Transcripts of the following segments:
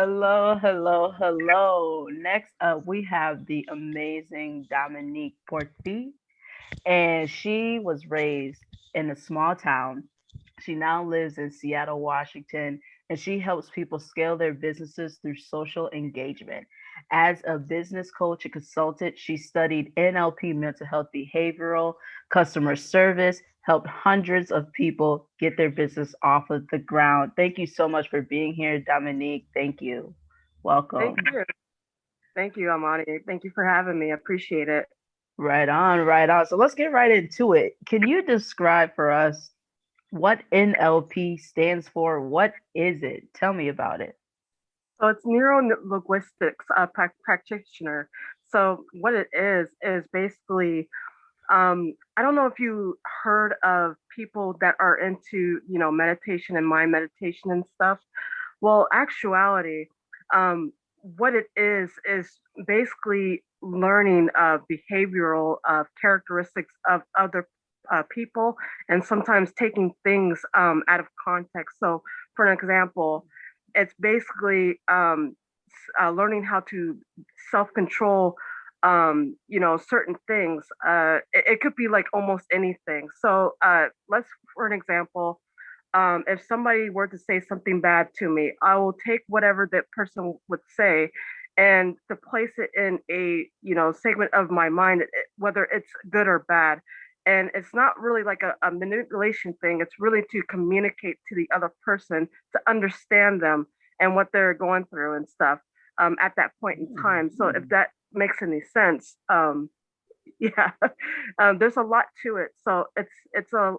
Hello, hello, hello. Next up, we have the amazing Dominique Portis, and she was raised in a small town. She now lives in Seattle, Washington, and she helps people scale their businesses through social engagement. As a business coach and consultant, she studied NLP, mental health behavioral, customer service, helped hundreds of people get their business off of the ground. Thank you so much for being here, Dominique. Thank you. Thank Welcome. you. Thank you, Amani. Thank you for having me. I appreciate it. Right on, right on. So let's get right into it. Can you describe for us what NLP stands for? What is it? Tell me about it. So it's neuro linguistics practitioner. So what it is basically, I don't know if you heard of people that are into, meditation and mind meditation and stuff. Well, actuality, what it is basically learning behavioral characteristics of other people, and sometimes taking things out of context. So, for an example, it's basically learning how to self-control certain things. It could be like almost anything. So let's, for an example, if somebody were to say something bad to me, I will take whatever that person would say and to place it in a segment of my mind, whether it's good or bad. And it's not really like a manipulation thing. It's really to communicate to the other person to understand them and what they're going through and stuff at that point in time. So if that makes any sense, yeah, there's a lot to it. So it's a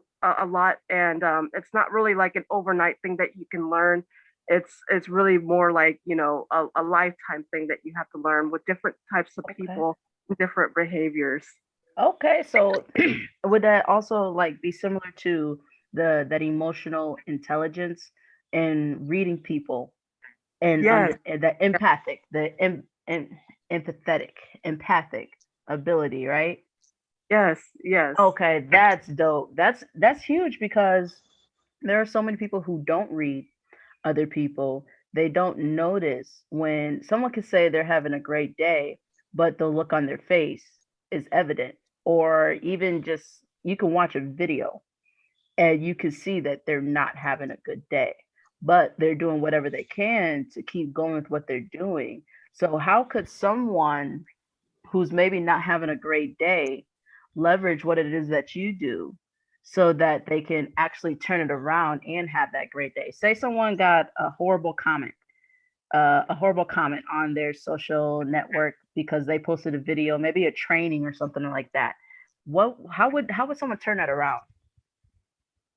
lot, and it's not really like an overnight thing that you can learn. It's really more like a lifetime thing that you have to learn with different types of Okay. people, different behaviors. Okay, so would that also like be similar to the that emotional intelligence and reading people and Yes, under and the empathic, empathetic, empathic ability, right? yes, yes. Okay, that's dope. That's huge because there are so many people who don't read other people. They don't notice when someone can say they're having a great day, but the look on their face is evident. Or even just you can watch a video and you can see that they're not having a good day, but they're doing whatever they can to keep going with what they're doing. So how could someone who's maybe not having a great day leverage what it is that you do so that they can actually turn it around and have that great day? Say someone got a horrible comment on their social network because they posted a video, maybe a training or something like that. What how would someone turn that around?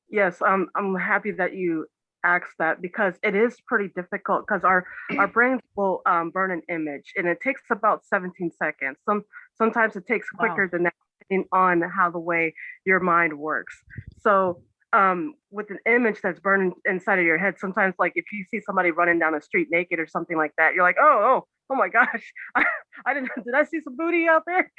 Yes, I'm happy that you asked that because it is pretty difficult because our brains will burn an image and it takes about 17 seconds. Sometimes it takes Wow. quicker than that depending on how the way your mind works. So with an image that's burned inside of your head, sometimes like if you see somebody running down the street naked or something like that, you're like, oh my gosh, I did I see some booty out there?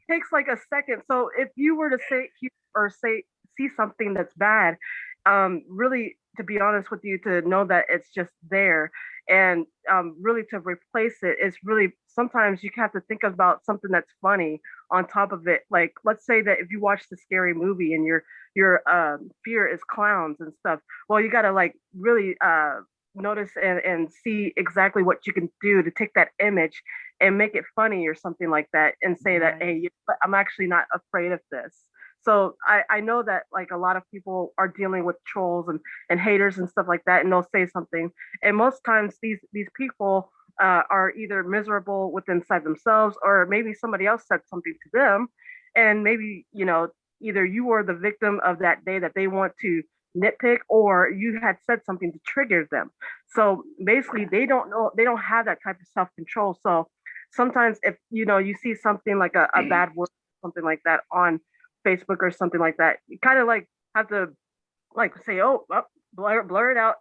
Takes like a second. So if you were to say or say see something that's bad, really to be honest with you, to know that it's just there and really to replace it is really sometimes you have to think about something that's funny on top of it. Like let's say that if you watch the scary movie and your fear is clowns and stuff, well you gotta like really notice and see exactly what you can do to take that image and make it funny or something like that and say that Right. hey I'm actually not afraid of this. So I know that like a lot of people are dealing with trolls and haters and stuff like that and they'll say something and most times these people are either miserable with inside themselves or maybe somebody else said something to them and maybe either you were the victim of that day that they want to nitpick or you had said something to trigger them. So basically Okay. they don't have that type of self-control. So sometimes if you see something like a bad word, something like that on Facebook or something like that, you kind of like have to like say, oh, blur it out,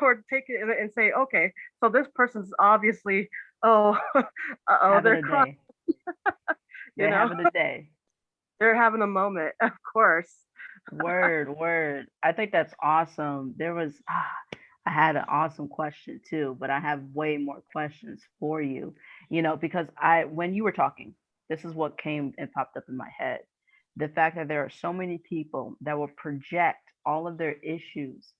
or take it and say, okay, so this person's obviously, oh, oh, Having they're a crying, day. you They're know, having a day. they're having a moment, of course. Word, word. I think that's awesome. I had an awesome question too, but I have way more questions for you. Because when you were talking, this is what came and popped up in my head. The fact that there are so many people that will project all of their issues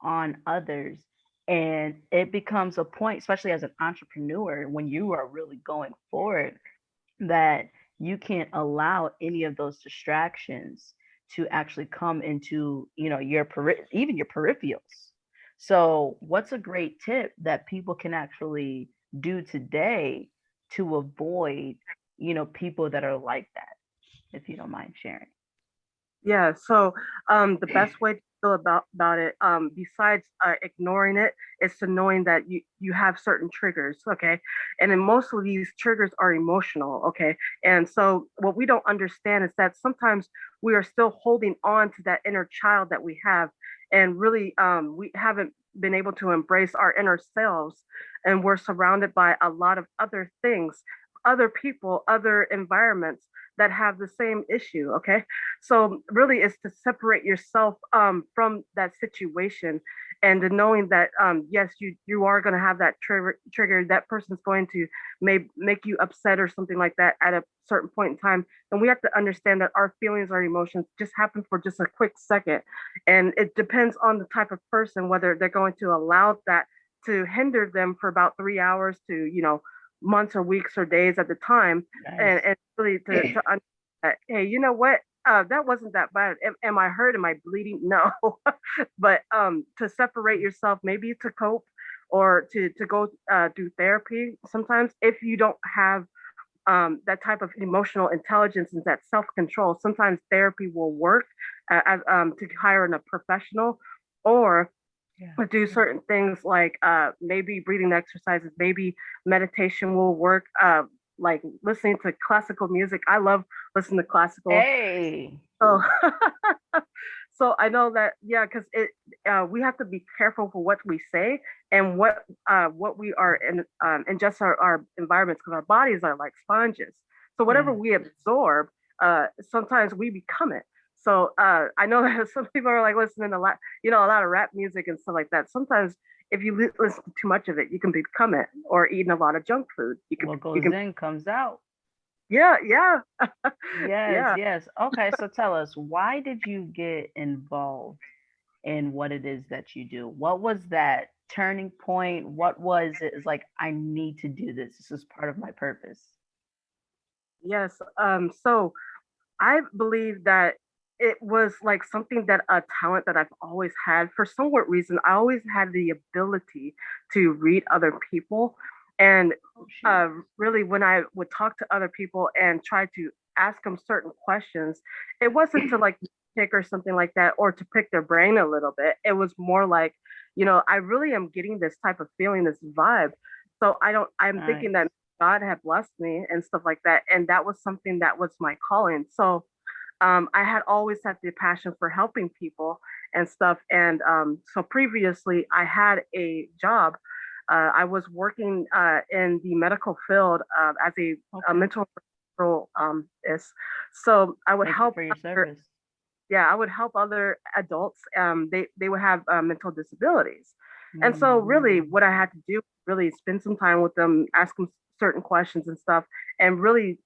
on others. And it becomes a point, especially as an entrepreneur, when you are really going forward, that you can't allow any of those distractions to actually come into even your peripherals. So what's a great tip that people can actually do today to avoid people that are like that, if you don't mind sharing? Yeah, so the best way to feel about it, besides ignoring it, is to knowing that you have certain triggers, okay? And then most of these triggers are emotional, okay? And so what we don't understand is that sometimes we are still holding on to that inner child that we have, and really we haven't been able to embrace our inner selves, and we're surrounded by a lot of other things, other people, other environments that have the same issue, okay? So really it's to separate yourself from that situation, and to knowing that yes, you are going to have that trigger, that person's going to may make you upset or something like that at a certain point in time. And we have to understand that our feelings, our emotions just happen for just a quick second, and it depends on the type of person whether they're going to allow that to hinder them for about 3 hours to months or weeks or days at the time. and, Nice. and really to understand that, hey, you know what, that wasn't that bad. Am I hurt? Am I bleeding? No. But to separate yourself, maybe to cope or to go do therapy sometimes, if you don't have that type of emotional intelligence and that self control, sometimes therapy will work to hire a professional, or Yeah. do certain things like maybe breathing exercises, maybe meditation will work. Like listening to classical music. I love listening to classical. Hey. So, so I know that, yeah, because it we have to be careful for what we say and what we are in just our environments, because our bodies are like sponges. So whatever Yeah. we absorb, sometimes we become it. So I know that some people are like listening to a lot of rap music and stuff like that. Sometimes if you listen to too much of it, you can become it, or eating a lot of junk food. What You goes can, in comes out. yeah, yeah, Yes, yeah. yes. Okay, so tell us, why did you get involved in what it is that you do? What was that turning point? What was it? It's like, I need to do this. This is part of my purpose. Yes. So I believe that it was like something, that a talent that I've always had. For some weird reason, I always had the ability to read other people. And Oh, shoot. really, when I would talk to other people and try to ask them certain questions, it wasn't to like pick or something like that, or to pick their brain a little bit. It was more like, I really am getting this type of feeling, this vibe. So I'm thinking that Nice. God had blessed me and stuff like that. And that was something that was my calling. So I had always had the passion for helping people and stuff. And so previously, I had a job. I was working in the medical field as a Okay. mental health is. So I would Thank you help for your other, service. yeah, I would help other adults. They would have mental disabilities, and so Mm, really, what I had to do really spend some time with them, ask them certain questions and stuff, and really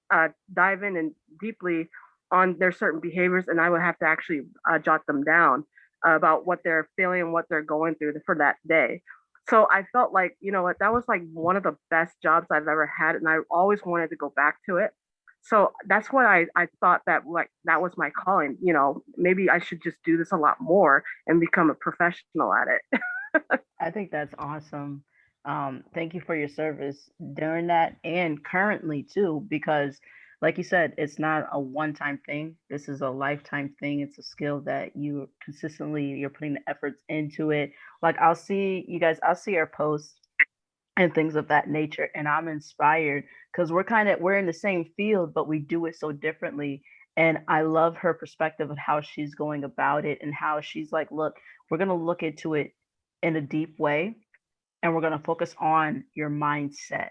dive in and deeply on their certain behaviors, and I would have to actually jot them down about what they're feeling and what they're going through for that day. So I felt like, you know what, that was like one of the best jobs I've ever had, and I always wanted to go back to it. So that's what I thought, that like that was my calling. Maybe I should just do this a lot more and become a professional at it. I think that's awesome. Thank you for your service during that and currently too, because like you said, it's not a one-time thing. This is a lifetime thing. It's a skill that you're putting the efforts into it. Like I'll see our posts and things of that nature, and I'm inspired because we're in the same field, but we do it so differently. And I love her perspective of how she's going about it and how she's like, look, we're going to look into it in a deep way, and we're going to focus on your mindset,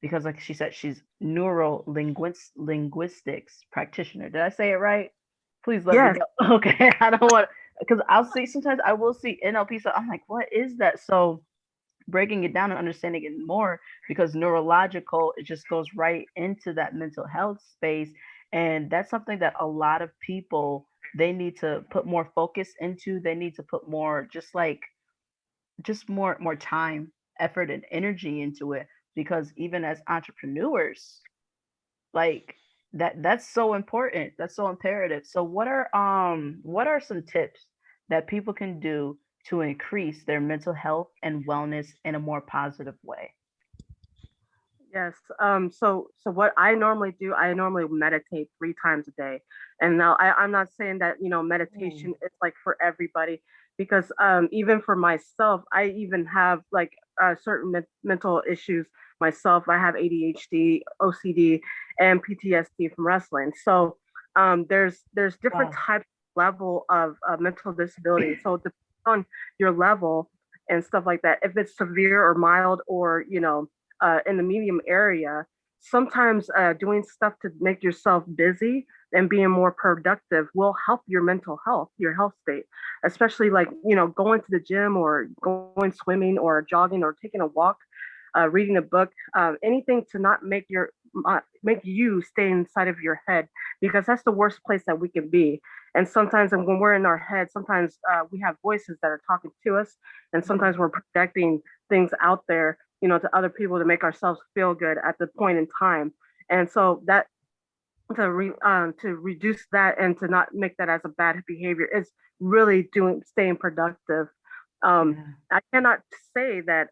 because like she said, she's neuro linguistics practitioner. Did I say it right? Please let me Yes. know. Okay, I don't want because I'll see sometimes I will see NLP, so I'm like, what is that? So breaking it down and understanding it more because neurological it just goes right into that mental health space, and that's something that a lot of people they need to put more focus into. They need to put more just more time, effort, and energy into it because even as entrepreneurs, like that's so important. That's so imperative. So what are some tips that people can do to increase their mental health and wellness in a more positive way? Yes. So what I normally do, I normally meditate 3 times a day. And now I'm not saying that, meditation Mm. is like for everybody, because even for myself, I even have like certain mental issues myself. I have ADHD, OCD, and PTSD from wrestling. So there's different Wow. types level of mental disability. So depending on your level and stuff like that, if it's severe or mild, or in the medium area, sometimes doing stuff to make yourself busy and being more productive will help your mental health, your health state, especially like, going to the gym or going swimming or jogging or taking a walk, reading a book, anything to not make you stay inside of your head, because that's the worst place that we can be. And sometimes, and when we're in our head, sometimes we have voices that are talking to us, and Mhm. sometimes we're projecting things out there, to other people to make ourselves feel good at the point in time. And so that to reduce that and to not make that as a bad behavior is really doing staying productive. Yeah. I cannot say that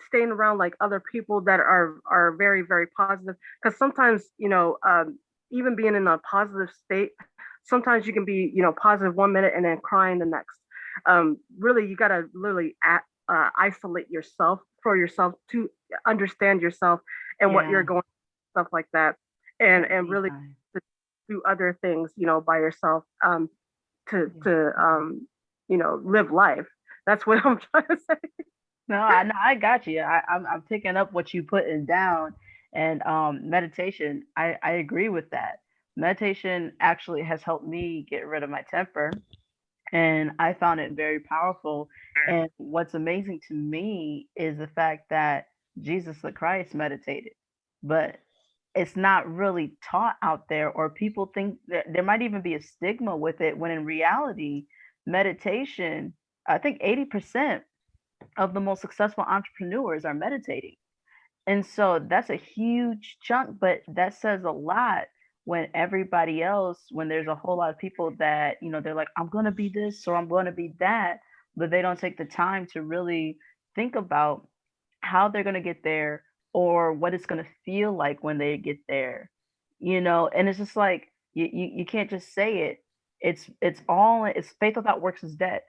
staying around like other people that are very very positive, because sometimes even being in a positive state, sometimes you can be positive 1 minute and then crying the next. Really, you gotta literally isolate yourself for yourself to understand yourself and what you're Yeah. going, stuff like that, and Me really time. to do other things, by yourself, Yeah. to live life. That's what I'm trying to say. No, I got you. I'm picking up what you putting down, and meditation. I agree with that. Meditation actually has helped me get rid of my temper, and I found it very powerful. And what's amazing to me is the fact that Jesus the Christ meditated, but it's not really taught out there, or people think that there might even be a stigma with it, when in reality, meditation, I think 80% of the most successful entrepreneurs are meditating. And so that's a huge chunk, but that says a lot when everybody else, when there's a whole lot of people that, they're like, I'm going to be this or I'm going to be that, but they don't take the time to really think about how they're going to get there or what it's going to feel like when they get there, and it's just like, you can't just say it. It's faith without works is dead,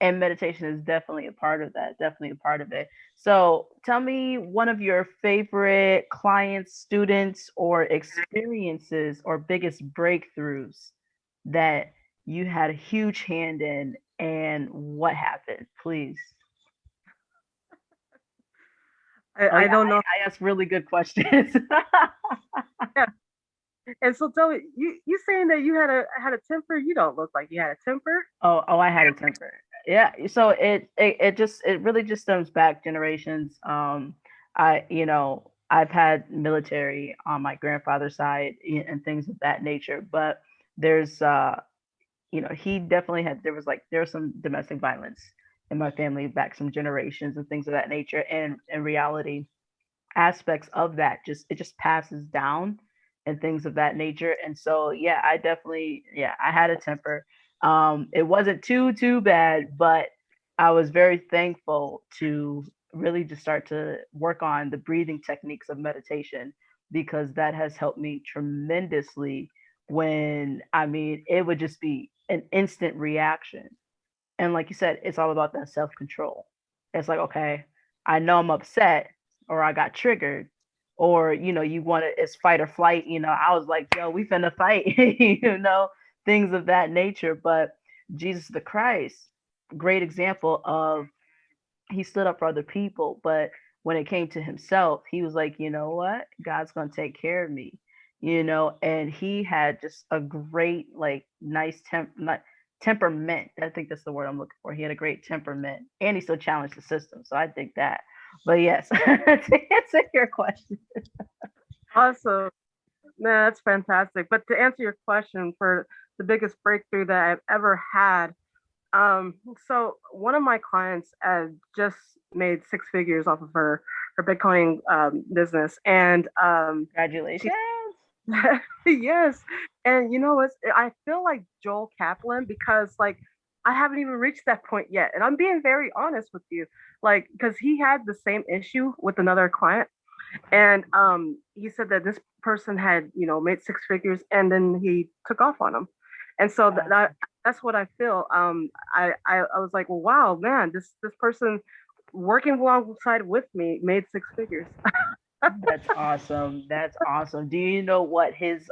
and meditation is definitely a part of that, definitely a part of it. So tell me one of your favorite clients, students, or experiences or biggest breakthroughs that you had a huge hand in, and what happened, please. Oh I yeah, don't know. I ask really good questions. Yeah. And so tell me, you saying that you had a temper? You don't look like you had a temper. Oh, I had a temper. Yeah, so it really just stems back generations. I've had military on my grandfather's side and things of that nature, but there's he definitely had there was some domestic violence in my family back some generations and things of that nature, and in reality, aspects of that just passes down and things of that nature. And so yeah, I definitely, yeah, I had a temper. It wasn't too bad, but I was very thankful to really just start to work on the breathing techniques of meditation, because that has helped me tremendously. When I mean, it would just be an instant reaction, and like you said, it's all about that self control. It's like, okay, I know I'm upset or I got triggered, or, you want to, it's fight or flight. I was like, yo, we finna fight, things of that nature. But Jesus the Christ, great example of, he stood up for other people, but when it came to himself, he was like, you know what? God's going to take care of me. and he had just a great, like, nice temperament. I think that's the word I'm looking for. He had a great temperament, and he still challenged the system. So I think that. But yes, to answer your question. Awesome. Man, that's fantastic. But to answer your question for the biggest breakthrough that I've ever had, um, so one of my clients just made six figures off of her Bitcoin business, and she Congratulations. yes, and you know what? I feel like Joel Kaplan because like I haven't even reached that point yet, and I'm being very honest with you, like because he had the same issue with another client, and he said that this person had made six figures, and then he took off on them, and so that's what I feel. I was like, well, wow, man, this person working alongside with me made six figures. That's awesome. That's awesome. Do you know what his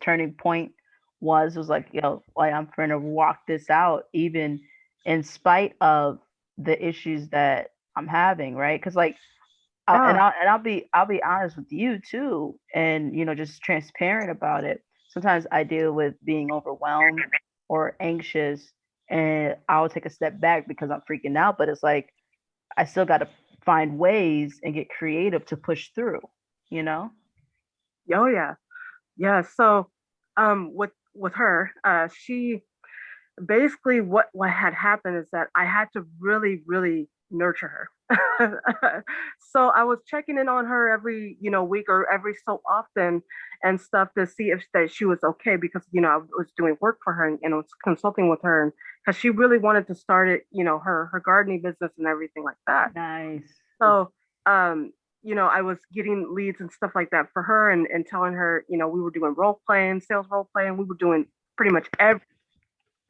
turning point was? It was like, like, I'm trying to walk this out even in spite of the issues that I'm having, right? Because, like, Yeah, I'll be honest with you too, and just transparent about it. Sometimes I deal with being overwhelmed or anxious, and I'll take a step back because I'm freaking out. But it's like I still got to find ways and get creative to push through. You know? oh yeah, yeah. So with her, she basically what had happened is that I had to really, really nurture her. So I was checking in on her every, week or every so often and stuff to see if that she was okay because, I was doing work for her and I was consulting with her and because she really wanted to start it, her gardening business and everything like that. Nice. So, I was getting leads and stuff like that for her and telling her, we were doing role playing, sales role playing, we were doing pretty much everything,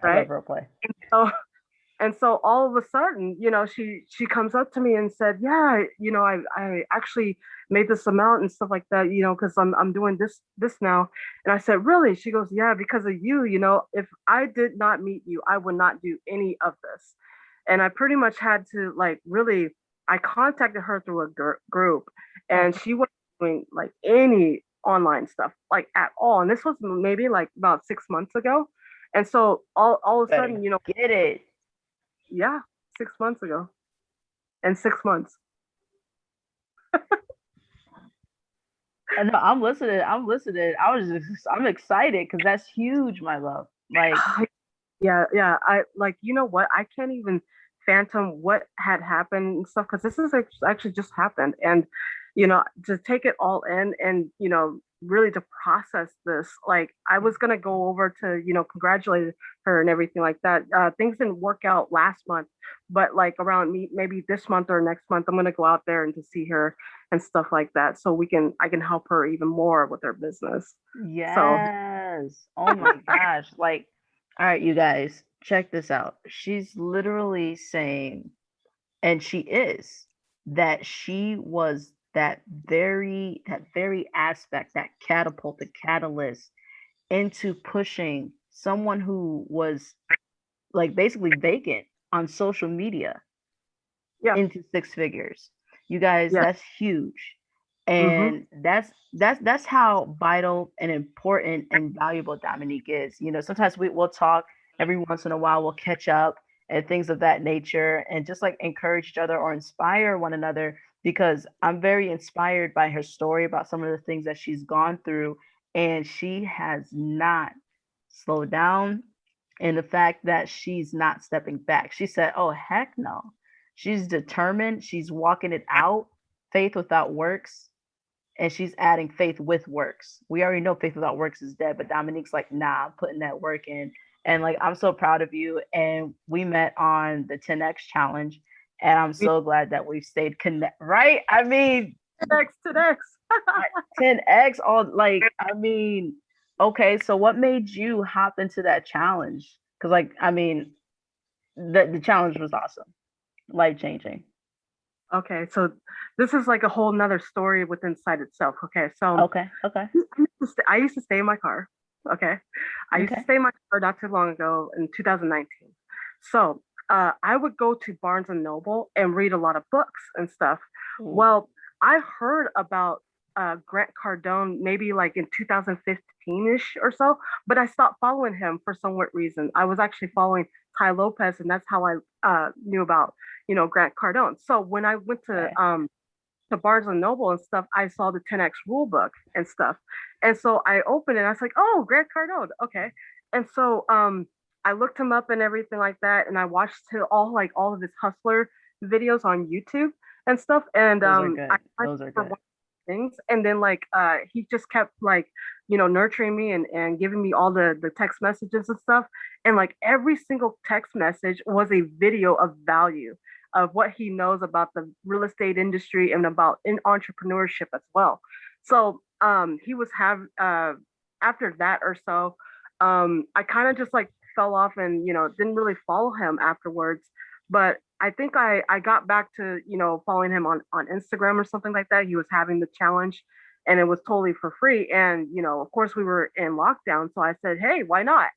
I love right? role play. So and so all of a sudden, she comes up to me and said, "Yeah, I actually made this amount and stuff like that, because I'm doing this now." And I said, "Really?" She goes, "Yeah, because of you, if I did not meet you, I would not do any of this." And I pretty much had to like really I contacted her through a group and Okay. she wasn't doing like any online stuff like at all. And this was maybe like about 6 months ago. And so all of a Better sudden, get it. yeah, 6 months ago. In 6 months. I know. I'm listening. I'm listening. I'm excited because that's huge, my love. Like, Yeah, yeah. I like, you know what? I can't even phantom what had happened and stuff because this is actually just happened. And, to take it all in and, really to process this, like I was gonna go over to, congratulate her and everything like that. Things didn't work out last month, but like around me, maybe this month or next month, I'm gonna go out there and to see her and stuff like that. So I can help her even more with her business. So yes. Oh my gosh. Like, all right, you guys, check this out. She's literally saying, and she is, that she was that very aspect, that catapult, the catalyst into pushing someone who was, like, basically vacant on social media yeah, into six figures. You guys, yeah. that's huge. Mm-hmm. And that's how vital and important and valuable Dominique is. Sometimes we'll talk every once in a while, we'll catch up and things of that nature and just like encourage each other or inspire one another because I'm very inspired by her story about some of the things that she's gone through and she has not slowed down in the fact that she's not stepping back. She said, "Oh, heck no." She's determined, she's walking it out, faith without works, and she's adding faith with works. We already know faith without works is dead, but Dominique's like, nah, I'm putting that work in. And like, I'm so proud of you. And we met on the 10X challenge, and I'm so glad that we've stayed connected, right? I mean, To next. 10X, all like, I mean, okay, so what made you hop into that challenge? Because, like, I mean, the challenge was awesome, life changing. Okay, so this is like a whole nother story within inside itself. Okay, so Okay, okay, I used to stay in my car. Okay, I used to okay. stay in my car not too long ago in 2019. So I would go to Barnes and Noble and read a lot of books and stuff. Ooh, Well, I heard about Grant Cardone maybe like in 2015-ish or so, but I stopped following him for some weird reason. I was actually following Ty Lopez, and that's how I knew about Grant Cardone. So when I went Okay. to Barnes and Noble and stuff, I saw the 10x rule book and stuff. And so I opened it and I was like, oh, Grant Cardone. Okay. And so I looked him up and everything like that. And I watched all of his hustler videos on YouTube and stuff. And Those are I good. tried Those are for good. one things. And then like he just kept like, nurturing me and giving me all the text messages and stuff. And like every single text message was a video of value of what he knows about the real estate industry and about in entrepreneurship as well. So he was have after that or so, I kind of just like fell off and didn't really follow him afterwards. But I think I got back to following him on Instagram or something like that. He was having the challenge and it was totally for free. And of course we were in lockdown, so I said, hey, why not?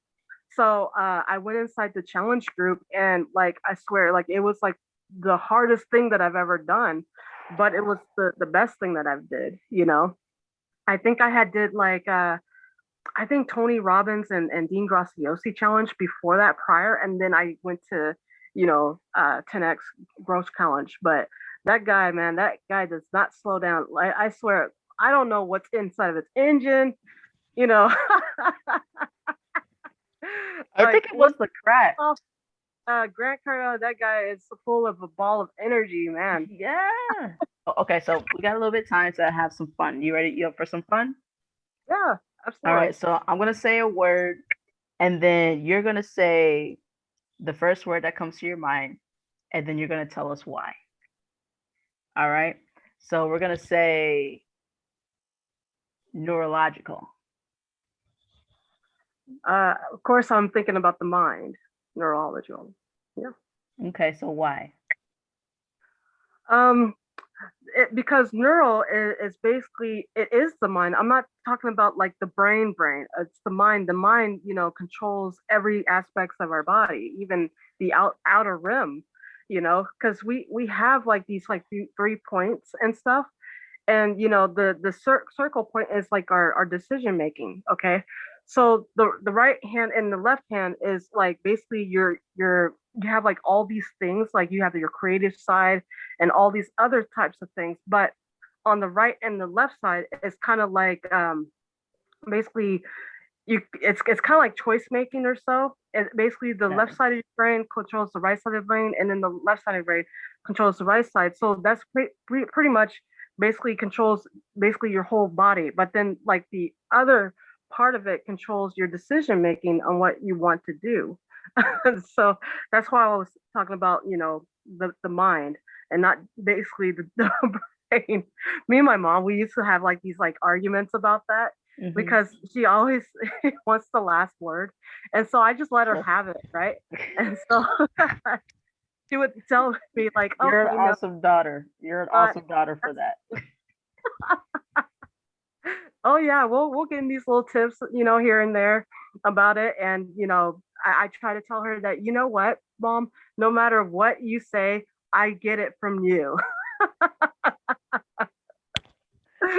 So I went inside the challenge group and like I swear, like it was like the hardest thing that I've ever done, but it was the best thing that I've did. I think I had did like I think Tony Robbins and Dean Graciosi challenge before that prior, and then I went to 10x growth challenge. But that guy, man, that guy does not slow down. Like I swear, I don't know what's inside of its engine. You know, I like think it what was the crack. Grant Cardone, that guy is full of a ball of energy, man. Yeah. Okay, so we got a little bit of time to have some fun. You ready? You up for some fun? Yeah, All absolutely. right, so I'm gonna say a word, and then you're gonna say the first word that comes to your mind, and then you're gonna tell us why. All right. So we're gonna say neurological. Of course, I'm thinking about the mind, neurological. Yeah. Okay, so why? Um, because neural is basically it is the mind. I'm not talking about like the brain. It's the mind. The mind, controls every aspects of our body, even the outer rim. Because we have like these like three points and stuff, and the circle point is like our decision making. Okay, so the right hand and the left hand is like basically you have like all these things, like you have your creative side and all these other types of things, but on the right and the left side is kind of like basically it's kind of like choice making or so. Basically the left Yes. side of your brain controls the right side of the brain, and then the left side of the brain controls the right side. So that's pretty much basically controls basically your whole body. But then like the other part of it controls your decision making on what you want to do. So that's why I was talking about the mind and not basically the brain. Me and my mom, we used to have like these like arguments about that Hmm. because she always wants the last word. And so I just let her have it, right? And so she would tell me like, You're an okay, no, awesome daughter. You're an uh, awesome daughter for that. oh yeah, we'll get in these little tips, here and there about it. And I try to tell her that, you know what, mom, no matter what you say, I get it from you.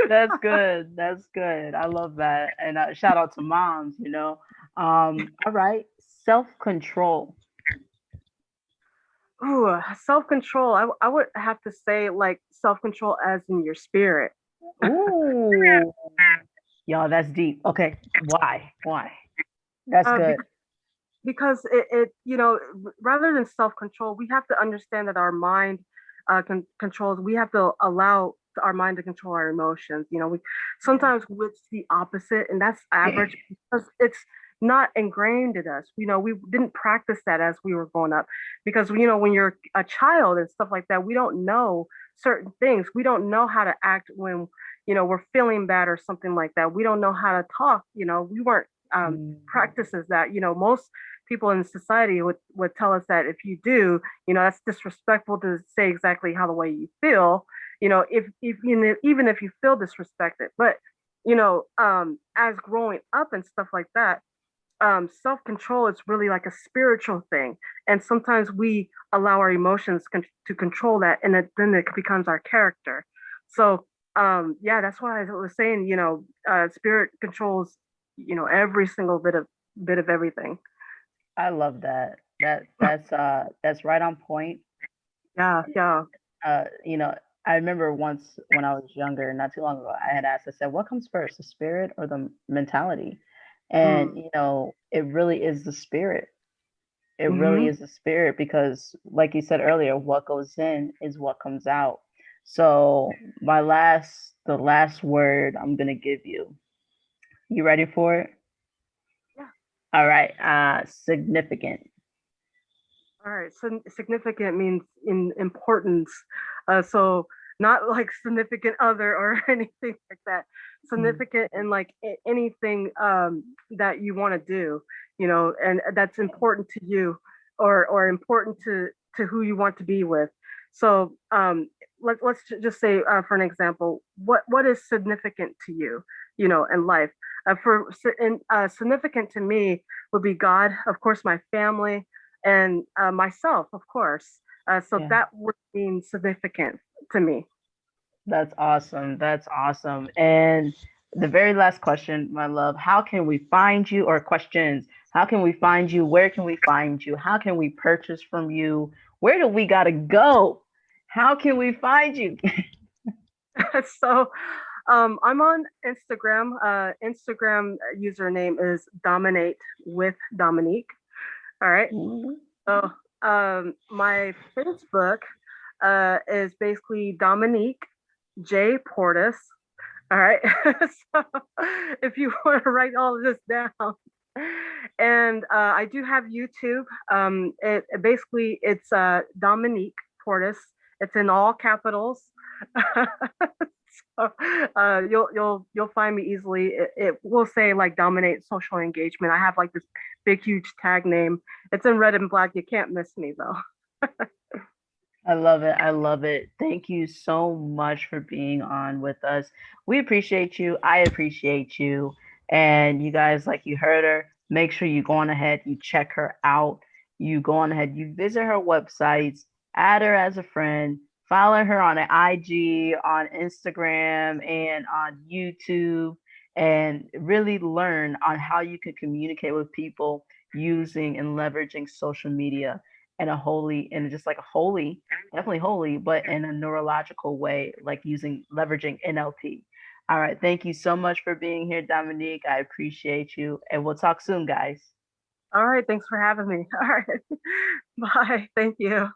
That's good. That's good. I love that. And shout out to moms. All right. Self-control. Ooh, self-control. I would have to say like self-control as in your spirit. Ooh. Y'all, that's deep. Okay. Why? Why? That's Uh, good. because rather than self-control, we have to understand that our mind controls. We have to allow our mind to control our emotions. We Yeah. sometimes it's the opposite, and that's average because it's not ingrained in us. We didn't practice that as we were growing up, because when you're a child and stuff like that, we don't know certain things. We don't know how to act when we're feeling bad or something like that. We don't know how to talk. We weren't Mm. practices that most people in society would tell us that if you do, that's disrespectful to say exactly how the way you feel, if even if you feel disrespected. But as growing up and stuff like that, self-control is really like a spiritual thing, and sometimes we allow our emotions to control that, and then it becomes our character. So Yeah, that's why I was saying, spirit controls, every single bit of everything. I love that. That's right on point. Yeah, yeah. You know, I remember once when I was younger, not too long ago, I had asked, I said, what comes first, the spirit or the mentality? And, Mm. you know, it really is the spirit. It really Hmm. is the spirit because, like you said earlier, what goes in is what comes out. So, the last word I'm gonna give you. You ready for it? Yeah. All right. Significant. All right. So significant means in importance. So not like significant other or anything like that. Mm. Significant in like anything that you want to do, and that's important to you or important to who you want to be with. So let's just say for an example, what is significant to you, in life? Significant to me would be God, of course, my family and myself, of course. So Yeah. that would mean significant to me. That's awesome. That's awesome. And the very last question, my love, how can we find you, or questions? How can we find you? Where can we find you? How can we purchase from you? Where do we got to go? How can we find you? So I'm on Instagram. Instagram username is Dominate with Dominique. All right. Ooh. So my Facebook is basically Dominique J Portis. All right. So if you want to write all of this down, and I do have YouTube. It's Dominique Portis. It's in all capitals. So, you'll find me easily. It will say like dominate social engagement. I have like this big huge tag name. It's in red and black. You can't miss me though. I love it. I love it. Thank you so much for being on with us. We appreciate you. I appreciate you. And you guys, like you heard her, make sure you go on ahead, you check her out. You go on ahead, you visit her websites, add her as a friend, follow her on IG, on Instagram, and on YouTube, and really learn on how you can communicate with people using and leveraging social media in a holy, and just like a holy, definitely holy, but in a neurological way, like using leveraging NLP. All right. Thank you so much for being here, Dominique. I appreciate you. And we'll talk soon, guys. All right, thanks for having me. All right, bye. Thank you.